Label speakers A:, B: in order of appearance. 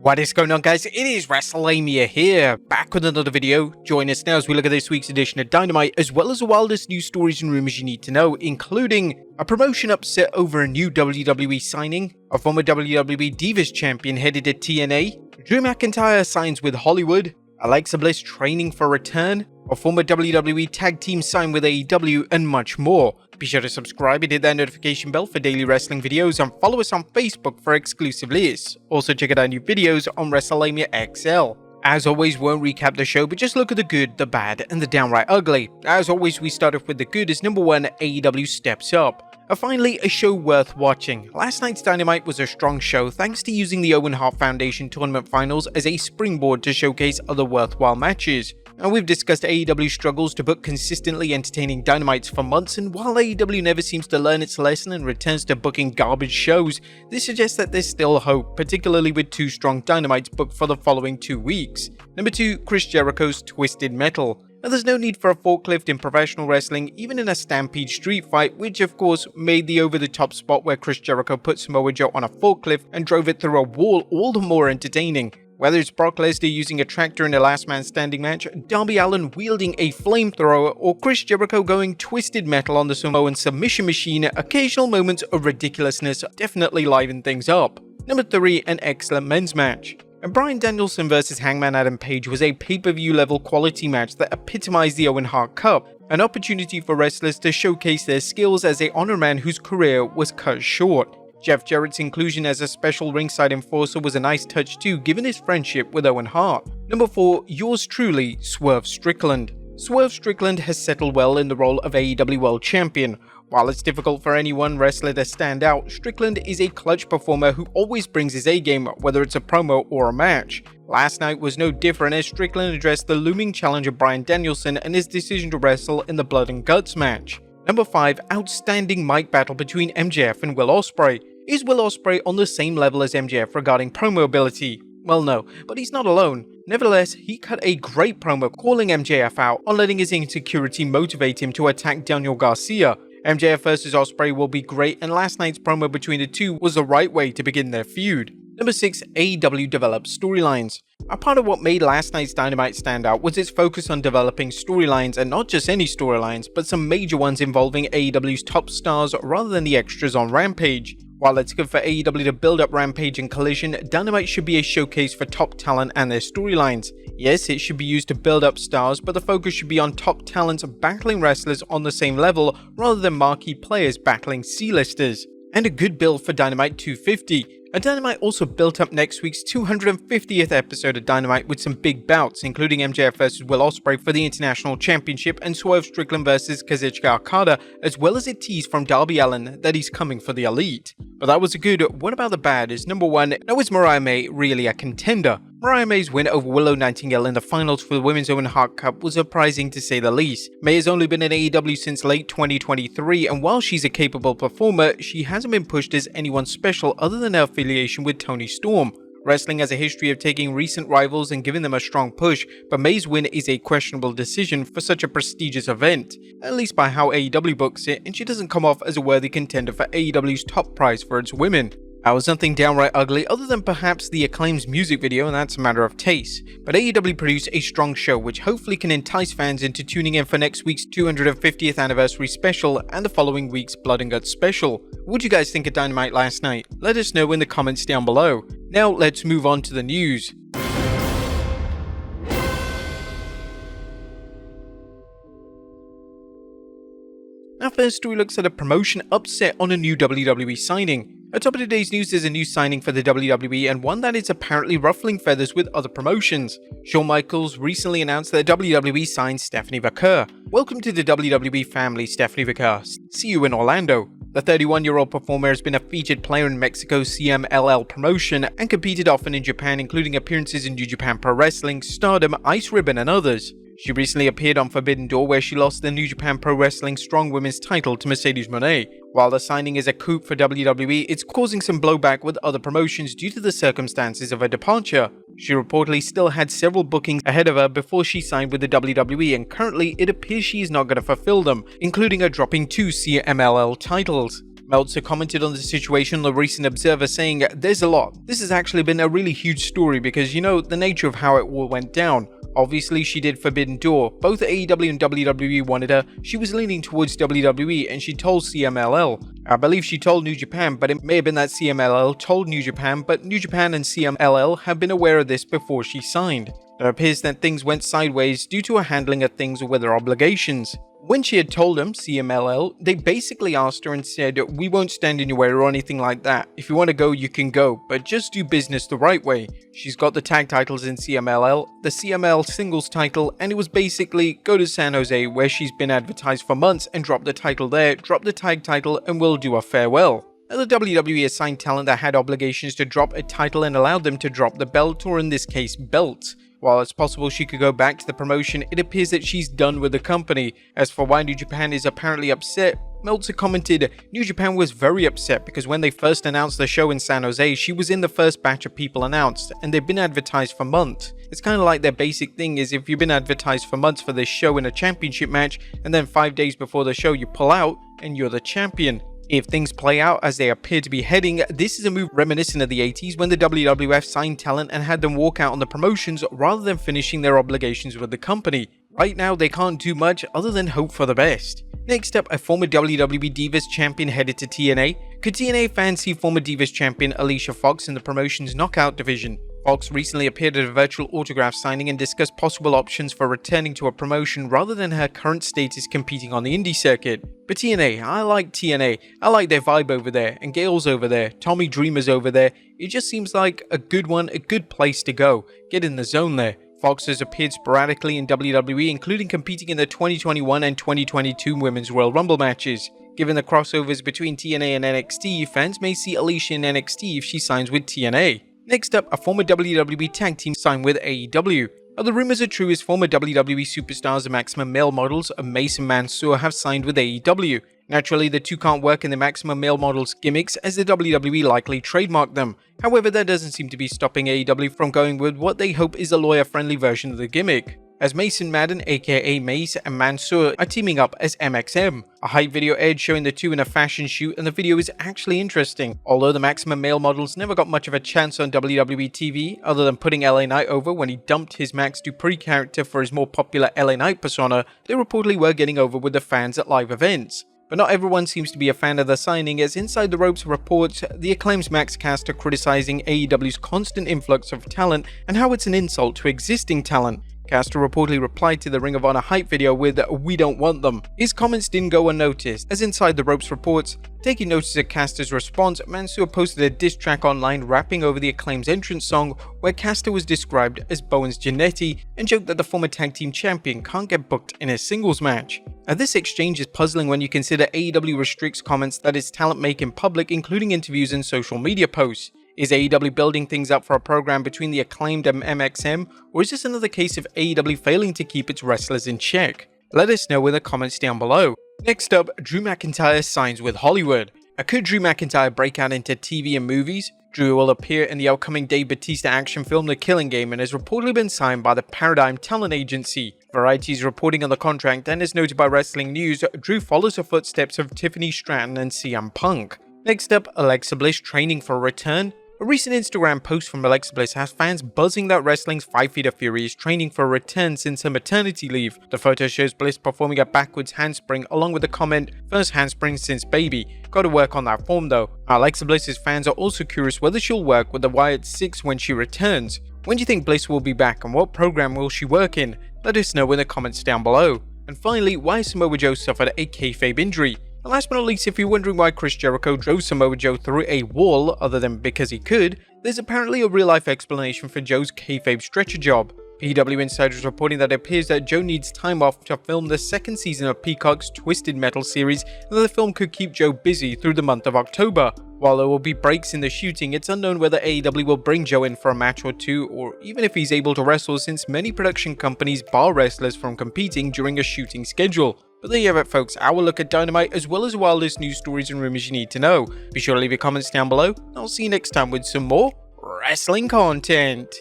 A: What is going on, guys? It is Wrestlelamia here, back with another video. Join us now as we look at this week's edition of Dynamite, as well as the wildest news stories and rumors you need to know, including a promotion upset over a new WWE signing, a former WWE Divas champion headed to TNA, Drew McIntyre signs with Hollywood, Alexa Bliss training for return, a former WWE tag team signed with AEW, and much more. Be sure to subscribe and hit that notification bell for daily wrestling videos, and follow us on Facebook for exclusive lists. Also check out our new videos on Wrestlelamia XL. As always, won't recap the show, but just look at the good, the bad, and the downright ugly. As always, we start off with the good as number 1, AEW steps up. Finally, a show worth watching. Last night's Dynamite was a strong show thanks to using the Owen Hart Foundation Tournament Finals as a springboard to showcase other worthwhile matches. And we've discussed AEW's struggles to book consistently entertaining Dynamites for months, and while AEW never seems to learn its lesson and returns to booking garbage shows, this suggests that there's still hope, particularly with 2 strong Dynamites booked for the following 2 weeks. Number 2, Chris Jericho's Twisted Metal. Now, there's no need for a forklift in professional wrestling, even in a Stampede street fight, which of course made the over-the-top spot where Chris Jericho put Samoa Joe on a forklift and drove it through a wall all the more entertaining. Whether it's Brock Lesnar using a tractor in a last man standing match, Darby Allin wielding a flamethrower, or Chris Jericho going Twisted Metal on the Samoan submission machine, occasional moments of ridiculousness definitely liven things up. Number 3, an excellent men's match. Bryan Danielson vs Hangman Adam Page was a pay-per-view level quality match that epitomized the Owen Hart Cup, an opportunity for wrestlers to showcase their skills as they honor a man whose career was cut short. Jeff Jarrett's inclusion as a special ringside enforcer was a nice touch too, given his friendship with Owen Hart. Number 4, yours truly, Swerve Strickland. Swerve Strickland has settled well in the role of AEW World Champion. While it's difficult for any one wrestler to stand out, Strickland is a clutch performer who always brings his A-game, whether it's a promo or a match. Last night was no different as Strickland addressed the looming challenge of Bryan Danielson and his decision to wrestle in the Blood and Guts match. Number 5, outstanding mic battle between MJF and Will Ospreay. Is Will Ospreay on the same level as MJF regarding promo ability? Well, no, but he's not alone. Nevertheless, he cut a great promo calling MJF out on letting his insecurity motivate him to attack Daniel Garcia. MJF vs Ospreay will be great, and last night's promo between the two was the right way to begin their feud. Number 6, AEW develops storylines. A part of what made last night's Dynamite stand out was its focus on developing storylines, and not just any storylines, but some major ones involving AEW's top stars rather than the extras on Rampage. While it's good for AEW to build up Rampage and Collision, Dynamite should be a showcase for top talent and their storylines. Yes, it should be used to build up stars, but the focus should be on top talents battling wrestlers on the same level rather than marquee players battling C-listers. And a good build for Dynamite 250. Dynamite also built up next week's 250th episode of Dynamite with some big bouts, including MJF vs Will Ospreay for the International Championship and Swerve Strickland vs Kazuchika Okada, as well as a tease from Darby Allin that he's coming for the Elite. But that was a good. What about the bad? Is number 1, now is Mariah May really a contender? Mariah May's win over Willow Nightingale in the finals for the Women's Owen Hart Cup was surprising to say the least. May has only been in AEW since late 2023, and while she's a capable performer, she hasn't been pushed as anyone special other than her affiliation with Toni Storm. Wrestling has a history of taking recent rivals and giving them a strong push, but May's win is a questionable decision for such a prestigious event, at least by how AEW books it, and she doesn't come off as a worthy contender for AEW's top prize for its women. That was nothing downright ugly other than perhaps the Acclaim's music video, and that's a matter of taste. But AEW produced a strong show which hopefully can entice fans into tuning in for next week's 250th anniversary special and the following week's Blood and Guts special. What did you guys think of Dynamite last night? Let us know in the comments down below. Now let's move on to the news. Our first story looks at a promotion upset on a new WWE signing. At top of today's news is a new signing for the WWE, and one that is apparently ruffling feathers with other promotions. Shawn Michaels recently announced that WWE signed Stephanie Vaquer. Welcome to the WWE family, Stephanie Vaquer. See you in Orlando. The 31-year-old performer has been a featured player in Mexico's CMLL promotion and competed often in Japan, including appearances in New Japan Pro Wrestling, Stardom, Ice Ribbon, and others. She recently appeared on Forbidden Door, where she lost the New Japan Pro Wrestling Strong Women's title to Mercedes Moné. While the signing is a coup for WWE, it's causing some blowback with other promotions due to the circumstances of her departure. She reportedly still had several bookings ahead of her before she signed with the WWE, and currently it appears she is not going to fulfill them, including her dropping 2 CMLL titles. Meltzer commented on the situation on the recent Observer, saying, "There's a lot. This has actually been a really huge story because, you know, the nature of how it all went down. Obviously, she did Forbidden Door. Both AEW and WWE wanted her. She was leaning towards WWE and she told CMLL. I believe she told New Japan, but it may have been that CMLL told New Japan, but New Japan and CMLL have been aware of this before she signed. It appears that things went sideways due to her handling of things with her obligations. When she had told them, CMLL, they basically asked her and said, 'We won't stand in your way or anything like that. If you want to go, you can go, but just do business the right way.' She's got the tag titles in CMLL, the CML singles title, and it was basically go to San Jose where she's been advertised for months and drop the title there, drop the tag title, and we'll do a farewell." Now, the WWE assigned talent that had obligations to drop a title and allowed them to drop the belt, or in this case, belts. While it's possible she could go back to the promotion, it appears that she's done with the company. As for why New Japan is apparently upset, Meltzer commented, "New Japan was very upset because when they first announced the show in San Jose, she was in the first batch of people announced, and they've been advertised for months. It's kind of like their basic thing is if you've been advertised for months for this show in a championship match, and then 5 days before the show you pull out, and you're the champion. If things play out as they appear to be heading, this is a move reminiscent of the 80s when the WWF signed talent and had them walk out on the promotions rather than finishing their obligations with the company. Right now, they can't do much other than hope for the best." Next up, a former WWE Divas champion headed to TNA. Could TNA fans see former Divas champion Alicia Fox in the promotion's Knockout division? Fox recently appeared at a virtual autograph signing and discussed possible options for returning to a promotion rather than her current status competing on the indie circuit. But TNA, I like TNA. I like their vibe over there, and Gail's over there, Tommy Dreamer's over there. It just seems like a good one, a good place to go. Get in the zone there. Fox has appeared sporadically in WWE, including competing in the 2021 and 2022 Women's Royal Rumble matches. Given the crossovers between TNA and NXT, fans may see Alicia in NXT if she signs with TNA. Next up, a former WWE tag team signed with AEW. Now, the rumors are true as former WWE superstars and Maximum Male models of Mason Mansoor have signed with AEW. Naturally, the two can't work in the Maximum Male models gimmicks as the WWE likely trademarked them. However, that doesn't seem to be stopping AEW from going with what they hope is a lawyer-friendly version of the gimmick, as Mason Madden aka Mace and Mansoor are teaming up as MXM. A hype video aired showing the two in a fashion shoot, and the video is actually interesting. Although the Maximum Male models never got much of a chance on WWE TV other than putting LA Knight over when he dumped his Max Dupree character for his more popular LA Knight persona, they reportedly were getting over with the fans at live events. But not everyone seems to be a fan of the signing, as Inside the Ropes reports the Acclaim's Max Caster criticizing AEW's constant influx of talent and how it's an insult to existing talent. Caster reportedly replied to the Ring of Honor hype video with, "We don't want them." His comments didn't go unnoticed, as Inside the Ropes reports, taking notice of Caster's response, Mansoor posted a diss track online rapping over the Acclaim's entrance song, where Caster was described as Bowens Janetti and joked that the former tag team champion can't get booked in a singles match. Now, this exchange is puzzling when you consider AEW restricts comments that its talent make in public, including interviews and social media posts. Is AEW building things up for a program between the Acclaimed and MXM, or is this another case of AEW failing to keep its wrestlers in check? Let us know in the comments down below. Next up, Drew McIntyre signs with Hollywood. Could Drew McIntyre break out into TV and movies? Drew will appear in the upcoming Dave Bautista action film The Killing Game and has reportedly been signed by the Paradigm Talent Agency. Variety is reporting on the contract, and as noted by Wrestling News, Drew follows the footsteps of Tiffany Stratton and CM Punk. Next up, Alexa Bliss training for a return. A recent Instagram post from Alexa Bliss has fans buzzing that wrestling's 5 Feet of Fury is training for a return since her maternity leave. The photo shows Bliss performing a backwards handspring along with the comment, "First handspring since baby. Gotta work on that form though." Alexa Bliss's fans are also curious whether she'll work with the Wyatt Six when she returns. When do you think Bliss will be back and what program will she work in? Let us know in the comments down below. And finally, why Samoa Joe suffered a kayfabe injury. And last but not least, if you're wondering why Chris Jericho drove Samoa Joe through a wall other than because he could, there's apparently a real-life explanation for Joe's kayfabe stretcher job. PW Insider is reporting that it appears that Joe needs time off to film the second season of Peacock's Twisted Metal series, and that the film could keep Joe busy through the month of October. While there will be breaks in the shooting, it's unknown whether AEW will bring Joe in for a match or two, or even if he's able to wrestle, since many production companies bar wrestlers from competing during a shooting schedule. But there you have it folks, our look at Dynamite as well as the wildest news stories and rumors you need to know. Be sure to leave your comments down below, and I'll see you next time with some more wrestling content.